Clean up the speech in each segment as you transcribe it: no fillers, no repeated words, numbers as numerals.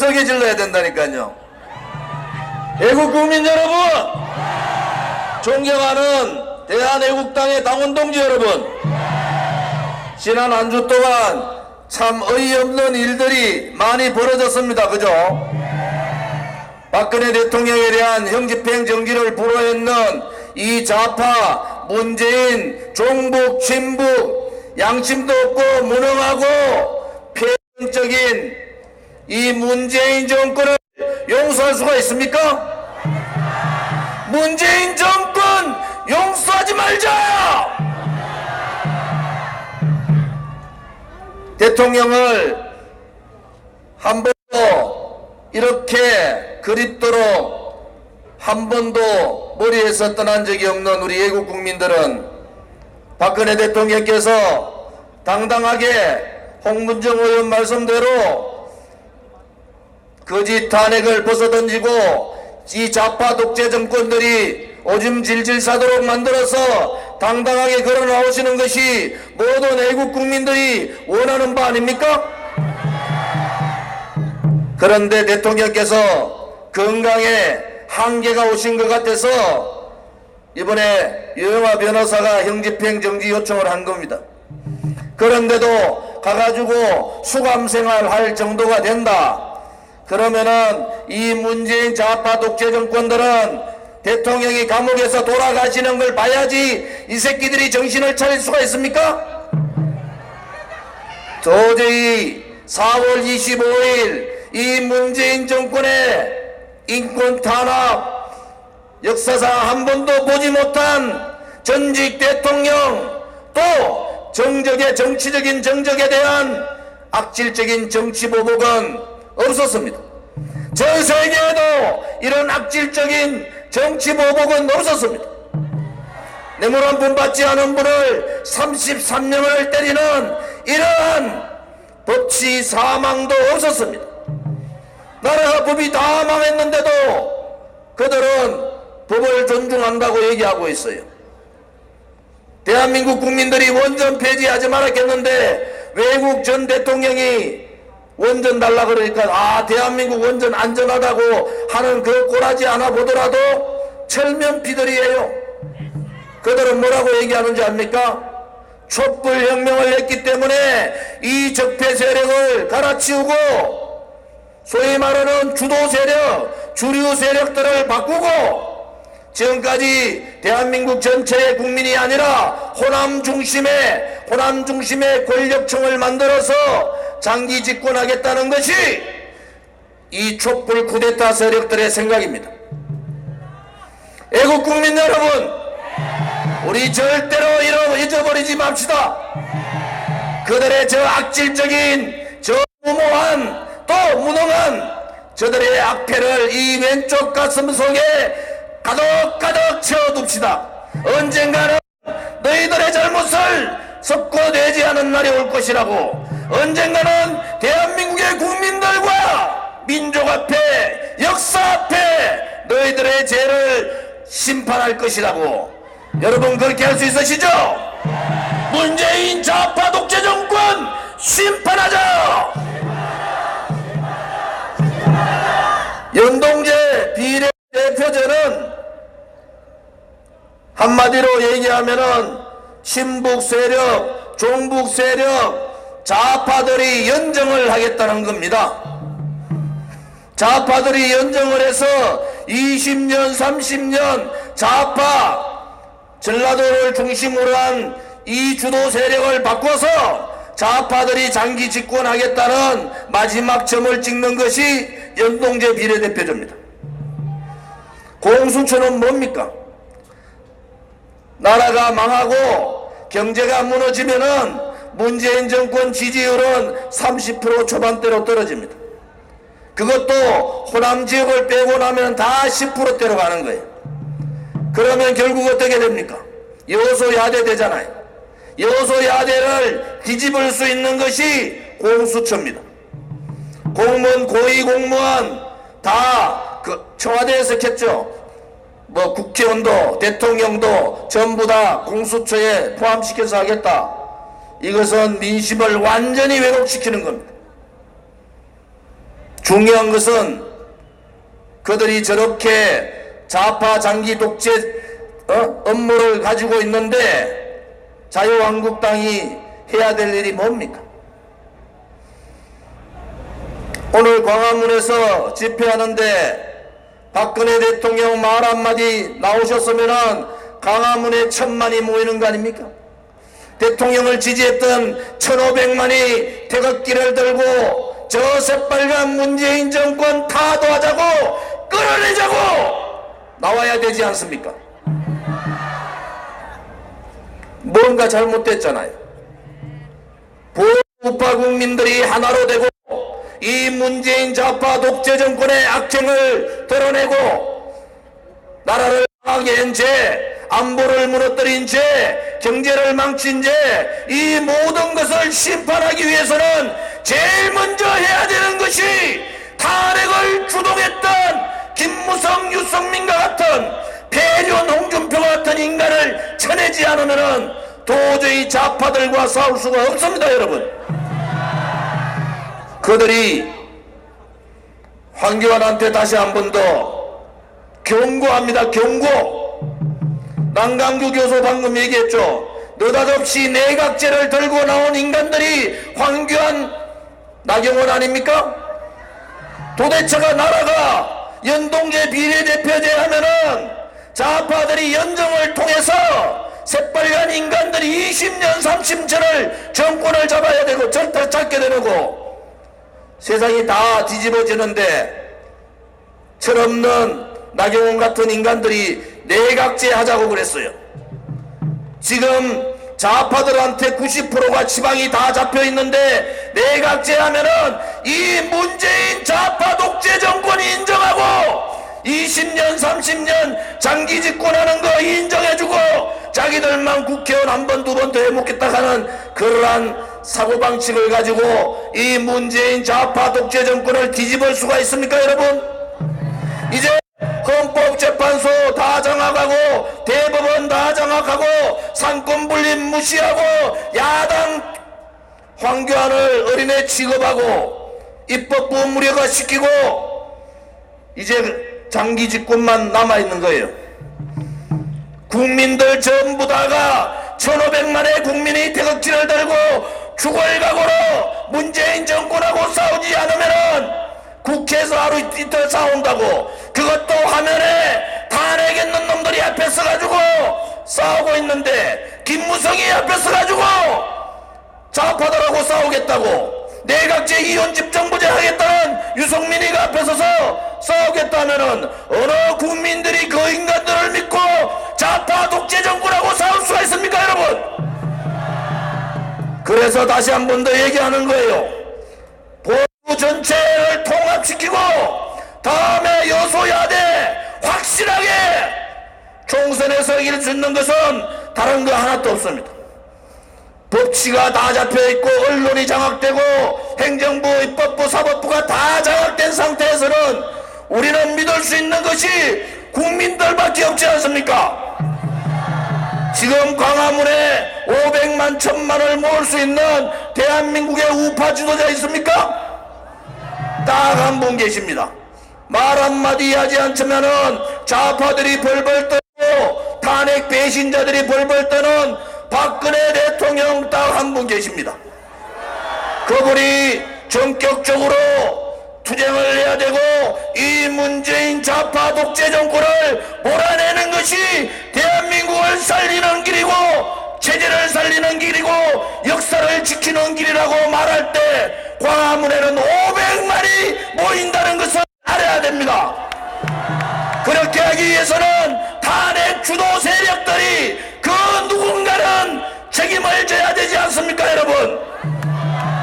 세게 질러야 된다니까요. 애국 국민 여러분, 존경하는 대한애국당의 당원동지 여러분, 지난 한 주 동안 참 어이없는 일들이 많이 벌어졌습니다. 그죠? 박근혜 대통령에 대한 형집행 정지를 불허했는 이 좌파, 문재인, 종북, 친북, 양심도 없고 무능하고 폐쇄적인 이 문재인 정권을 용서할 수가 있습니까? 문재인 정권 용서하지 말자! 대통령을 한 번도 이렇게 그립도록 한 번도 머리에서 떠난 적이 없는 우리 애국 국민들은 박근혜 대통령께서 당당하게 홍문정 의원 말씀대로 거짓 탄핵을 벗어던지고 이 좌파 독재 정권들이 오줌 질질 싸도록 만들어서 당당하게 걸어 나오시는 것이 모든 애국 국민들이 원하는 바 아닙니까? 그런데 대통령께서 건강에 한계가 오신 것 같아서 이번에 유영하 변호사가 형집행 정지 요청을 한 겁니다. 그런데도 가가지고 수감생활 할 정도가 된다. 그러면은 이 문재인 좌파 독재 정권들은 대통령이 감옥에서 돌아가시는 걸 봐야지 이 새끼들이 정신을 차릴 수가 있습니까? 도저히 4월 25일 이 문재인 정권의 인권 탄압, 역사상 한 번도 보지 못한 전직 대통령, 또 정적의 정적에 대한 악질적인 정치 보복은 없었습니다. 전 세계에도 이런 악질적인 정치 보복은 없었습니다. 뇌물 한 푼 받지 않은 분을 33명을 때리는 이러한 법치 사망도 없었습니다. 나라가 법이 다 망했는데도 그들은 법을 존중한다고 얘기하고 있어요. 대한민국 국민들이 원전 폐지하지 말았겠는데 외국 전 대통령이 원전 달라 그러니까 대한민국 원전 안전하다고 하는 그 꼬라지 하나 보더라도 철면피들이에요. 그들은 뭐라고 얘기하는지 압니까? 촛불혁명을 했기 때문에 이 적폐 세력을 갈아치우고 소위 말하는 주도 세력, 주류 세력들을 바꾸고 지금까지 대한민국 전체의 국민이 아니라 호남 중심의 권력층을 만들어서 장기 집권하겠다는 것이 이 촛불 쿠데타 세력들의 생각입니다. 애국 국민 여러분, 우리 절대로 잊어버리지 맙시다. 그들의 저 악질적인, 저 무모한, 또 무능한 저들의 악패를 이 왼쪽 가슴 속에 가득가득 채워둡시다. 언젠가는 너희들의 잘못을 섞어내지 않은 날이 올 것이라고, 언젠가는 대한민국의 국민들과 민족 앞에, 역사 앞에 너희들의 죄를 심판할 것이라고. 여러분 그렇게 할 수 있으시죠? 문재인 좌파 독재 정권 심판하자! 연동제 비례대표제는 한마디로 얘기하면은 친북 세력, 종북 세력, 좌파들이 연정을 하겠다는 겁니다. 좌파들이 연정을 해서 20년, 30년 좌파, 전라도를 중심으로 한 이 주도 세력을 바꿔서 좌파들이 장기 집권하겠다는 마지막 점을 찍는 것이 연동제 비례대표제입니다. 공수처는 뭡니까? 나라가 망하고 경제가 무너지면은 문재인 정권 지지율은 30% 초반대로 떨어집니다. 그것도 호남 지역을 빼고 나면 다 10%대로 가는 거예요. 그러면 결국 어떻게 됩니까? 여소야대 되잖아요. 여소야대를 뒤집을 수 있는 것이 공수처입니다. 공무원, 고위공무원 다 청와대에서 했죠. 뭐 국회의원도 대통령도 전부 다 공수처에 포함시켜서 하겠다. 이것은 민심을 완전히 왜곡시키는 겁니다. 중요한 것은 그들이 저렇게 좌파 장기 독재 업무를 가지고 있는데 자유한국당이 해야 될 일이 뭡니까? 오늘 광화문에서 집회하는데 박근혜 대통령 말 한마디 나오셨으면은 광화문에 1000만이 모이는 거 아닙니까? 대통령을 지지했던 1500만이 태극기를 들고 저 새빨간 문재인 정권 타도하자고 끌어내자고 나와야 되지 않습니까? 뭔가 잘못됐잖아요. 우파 국민들이 하나로 되고 이 문재인 좌파 독재 정권의 악행을 드러내고 나라를 망하게 한 죄, 안보를 무너뜨린 죄, 경제를 망친 죄, 이 모든 것을 심판하기 위해서는 제일 먼저 해야 되는 것이 탄핵을 주동했던 김무성, 유승민과 같은 폐륜 홍준표와 같은 인간을 쳐내지 않으면 도저히 좌파들과 싸울 수가 없습니다. 여러분, 그들이 황교안한테 다시 한 번 더 경고합니다. 경고. 남강규 교수 방금 얘기했죠. 느닷없이 내각제를 들고 나온 인간들이 황교안, 나경원 아닙니까? 도대체가 나라가 연동제 비례대표제 하면은 좌파들이 연정을 통해서 새빨간 인간들이 20년 30년을 정권을 잡아야 되고 잡게 되고 세상이 다 뒤집어지는데 철없는 나경원 같은 인간들이 내각제 하자고 그랬어요. 지금 좌파들한테 90%가 지방이 다 잡혀있는데 내각제 하면은 이 문재인 좌파 독재 정권이 인정하고 20년 30년 장기 집권하는 거 인정해주고 자기들만 국회의원 한 번 두 번 더 해먹겠다 하는 그러한 사고방식을 가지고 이 문재인 좌파 독재 정권을 뒤집을 수가 있습니까? 여러분, 이제 헌법재판소 다 장악하고 대법원 다 장악하고 상권분립 무시하고 야당 황교안을 어린애 취급하고 입법부 무력화시키고 이제 장기 집권만 남아있는 거예요. 국민들 전부 다가 1500만의 국민이 태극기를 들고 죽을 각오로 문재인 정권하고 싸우지 않으면은 국회에서 하루 이틀 싸운다고 그것도 화면에 탄핵했는 놈들이 앞에 서가지고 싸우고 있는데 김무성이 앞에 서가지고 좌파들하고 싸우겠다고 내각제 이혼 집정부제 하겠다는 유승민이가 앞에 서서 싸우겠다면은 어느 국민들이 그 인간들을 믿고 좌파 독재 정권하고 싸울 수가 있습니까? 여러분, 그래서 다시 한 번 더 얘기하는 거예요. 보수 전체를 통합시키고 다음에 여소야대 확실하게 총선에서 이길 수 있는 것은 다른 거 하나도 없습니다. 법치가 다 잡혀있고 언론이 장악되고 행정부, 입법부, 사법부가 다 장악된 상태에서는 우리는 믿을 수 있는 것이 국민들밖에 없지 않습니까? 지금 광화문에 500만, 1000만을 모을 수 있는 대한민국의 우파 지도자 있습니까? 딱 한 분 계십니다. 말 한마디 하지 않으면은 좌파들이 벌벌 떠고 탄핵 배신자들이 벌벌 떠는 박근혜 대통령 딱 한 분 계십니다. 그분이 전격적으로 투쟁을 해야 되고 이 문재인 좌파 독재 정권을 몰아내는 것이 대한민국을 살리는 길이고 체제를 살리는 길이고 역사를 지키는 길이라고 말할 때 광화문에는 500만이 모인다는 것을 알아야 됩니다. 그렇게 하기 위해서는 탄핵 주도 세력들이 그 누군가는 책임을 져야 되지 않습니까? 여러분,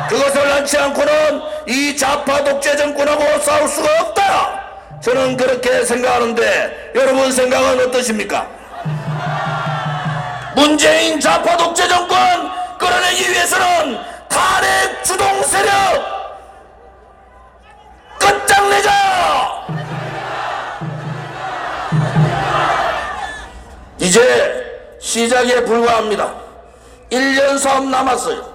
그것을 낳지 않고는 이 좌파 독재 정권하고 싸울 수가 없다, 저는 그렇게 생각하는데 여러분 생각은 어떠십니까? 문재인 좌파 독재 정권 끌어내기 위해서는 탄핵 주동 세력 끝장내자! 이제 시작에 불과합니다. 1년 사업 남았어요.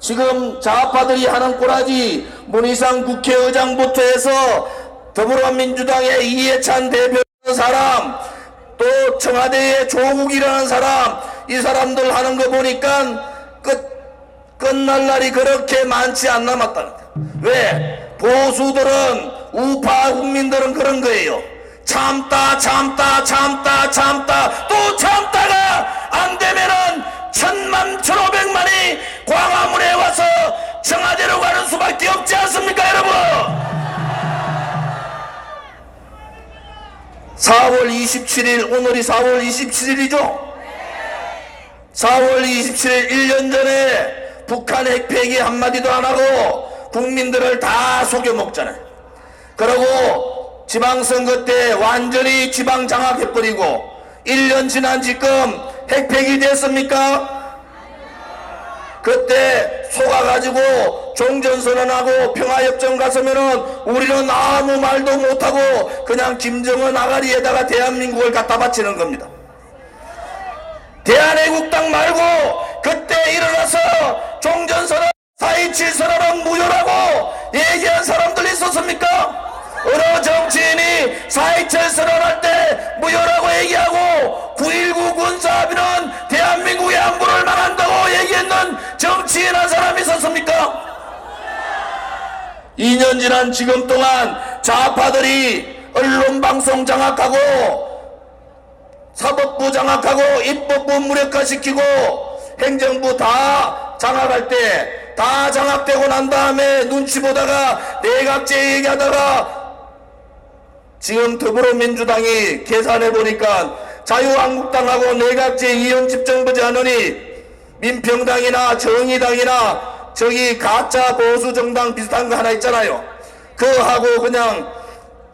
지금 좌파들이 하는 꼬라지, 문희상 국회의장부터 해서 더불어민주당의 이해찬 대표라는 사람, 또 청와대의 조국이라는 사람, 이 사람들 하는 거 보니까 끝날 날이 그렇게 많지 않 남았다는 거예요. 왜? 보수들은, 우파 국민들은 그런 거예요. 참다 또 참다가 안 되면은 1000만 1500만이 광화문에 와서 청와대로 가는 수밖에 없지 않습니까, 여러분? 4월 27일, 오늘이 4월 27일이죠? 4월 27일 1년 전에 북한 핵폐기 한마디도 안 하고 국민들을 다 속여먹잖아요. 그러고 지방선거 때 완전히 지방 장악해버리고 1년 지난 지금 핵폐기 됐습니까? 그때 속아가지고 종전선언하고 평화협정 갔으면은 우리는 아무 말도 못하고 그냥 김정은 아가리에다가 대한민국을 갖다 바치는 겁니다. 대한애국당 말고 그때 일어나서 종전선언 4.27 선언은 무효라고 얘기한 사람들 있었습니까? 어느 정치인이 4.27 선언할 때 무효라고 얘기하고 9.19 군사합의는 대한민국의 안보를 망한다고 얘기했는 정치인 한 사람 있었습니까? 2년 지난 지금 동안 좌파들이 언론방송 장악하고 사법부 장악하고 입법부 무력화시키고 행정부 다 장악할 때 다 장악되고 난 다음에 눈치 보다가 내각제 얘기하다가 지금 더불어민주당이 계산해보니까 자유한국당하고 내각제 이혼집 정부지 않으니 민평당이나 정의당이나 저기 가짜 보수정당 비슷한 거 하나 있잖아요. 그거하고 그냥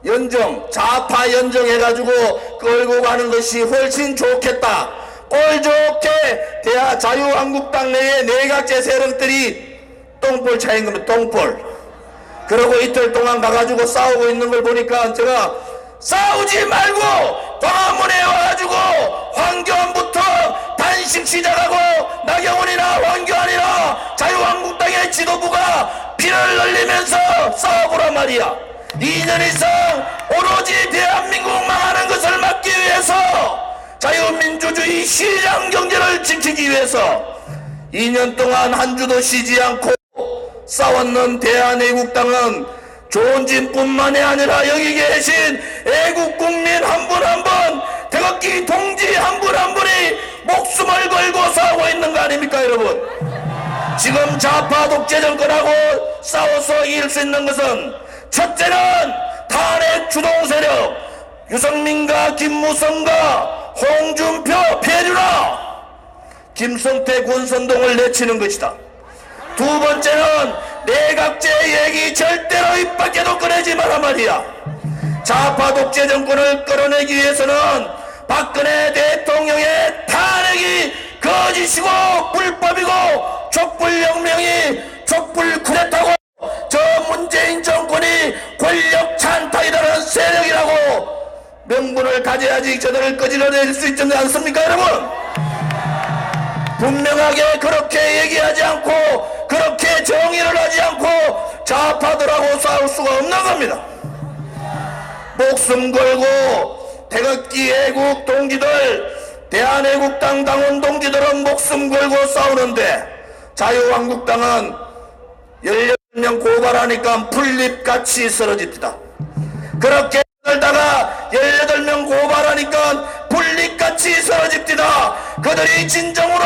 연정, 좌파 연정해가지고 끌고 가는 것이 훨씬 좋겠다. 꼴 좋게 자유한국당 내에 내각제 세력들이 똥볼 차인 겁니다. 똥볼. 그러고 이틀 동안 가가지고 싸우고 있는 걸 보니까 제가 싸우지 말고 광화문에 와가지고 황교안부터 단식 시작하고 나경원이나 황교안이나 자유한국당의 지도부가 피를 흘리면서 싸워보란 말이야. 2년 이상 오로지 대한민국 망하는 것을 막기 위해서 자유민주주의 시장경제를 지키기 위해서 2년 동안 한 주도 쉬지 않고 싸웠는 대한애국당은 조은진뿐만이 아니라 여기 계신 애국국민 한 분 한 분, 태극기 동지 한 분 한 분이 목숨을 걸고 싸우고 있는 거 아닙니까, 여러분? 지금 좌파 독재 정권하고 싸워서 이길 수 있는 것은 첫째는 탄핵 주동 세력 유승민과 김무성과 홍준표, 배류나 김성태, 권선동을 내치는 것이다. 두 번째는 내각제 얘기 절대로 입 밖에도 꺼내지 마라 말이야. 좌파 독재 정권을 끌어내기 위해서는 박근혜 대통령의 탄핵이 거짓이고 불법이고 촛불혁명이 촛불 쿠데타고 저 문재인 정권이 권력 찬탈이라는 세력이라고 명분을 가져야지 저들을 끄집어낼 수 있지 않습니까, 여러분? 분명하게 그렇게 얘기하지 않고 그렇게 정의를 하지 않고 좌파들하고 싸울 수가 없는 겁니다. 목숨 걸고 태극기 애국 동지들, 대한애국당 당원 동지들은 목숨 걸고 싸우는데 자유한국당은 18명 고발하니까 풀잎같이 쓰러집니다. 그렇게 살다가 18명 고발하니까 풀잎같이 쓰러집니다. 그들이 진정으로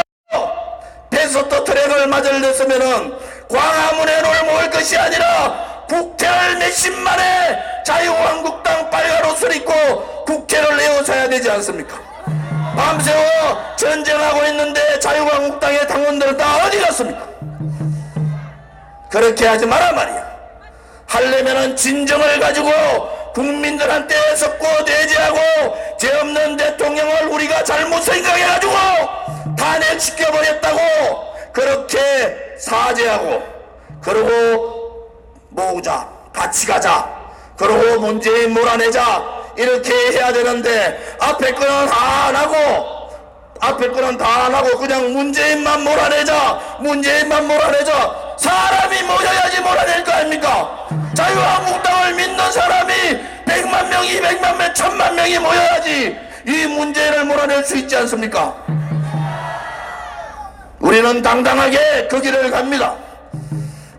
패스트 트랙을 맞을렸으면은 광화문에 모일 것이 아니라 국회를 몇십만에 자유한국당 빨간 옷을 입고 국회를 에워서야 되지 않습니까? 밤새워 전쟁하고 있는데 자유한국당의 당원들은 다 어디 갔습니까? 그렇게 하지 마라 말이야. 하려면은 진정을 가지고 국민들한테 석고 대지하고 죄 없는 대통령을 우리가 잘못 생각해가지고 탄핵시켜버렸다고 그렇게 사죄하고 그러고 모으자, 같이 가자, 그러고 문재인 몰아내자 이렇게 해야 되는데 앞에 거는 안 하고 앞에 거는 다 안 하고 그냥 문재인만 몰아내자, 문재인만 몰아내자. 사람이 모여야지 몰아낼 거 아닙니까? 자유한국당을 믿는 사람이 100만 명, 200만 명, 1000만 명이 모여야지 이 문재인을 몰아낼 수 있지 않습니까? 우리는 당당하게 그 길을 갑니다.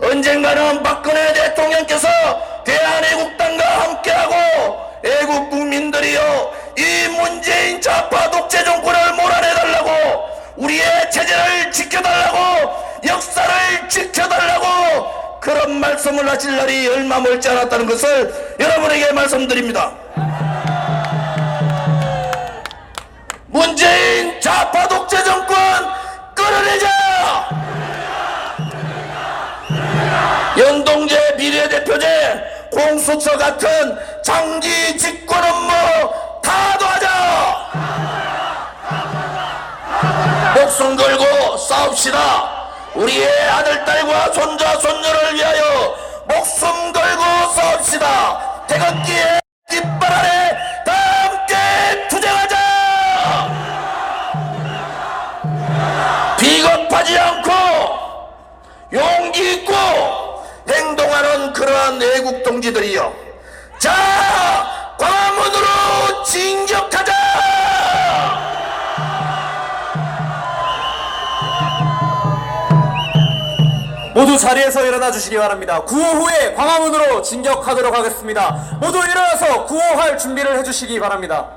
언젠가는 박근혜 대통령께서 대한애국당과 함께하고 애국 국민들이여 이 문재인 좌파 독재 정권을 몰아내달라고, 우리의 체제를 지켜달라고, 역사를 지켜달라고 그런 말씀을 하실 날이 얼마 멀지 않았다는 것을 여러분에게 말씀드립니다. 문재인 좌파 독재 정권 끌어내자! 연동제, 비례대표제, 공수처 같은 장기 집권 업무 다 도와줘! 목숨 걸고 싸웁시다. 우리의 아들, 딸과 손자, 손녀를 위하여 목숨 걸고 싸웁시다. 태극기의 깃발 아래 다 함께 투쟁하자! 비겁하지 않고 용기 있고 행동하는 그러한 애국 동지들이여, 자, 광화문으로 진격하자! 모두 자리에서 일어나 주시기 바랍니다. 구호 후에 광화문으로 진격하도록 하겠습니다. 모두 일어나서 구호할 준비를 해주시기 바랍니다.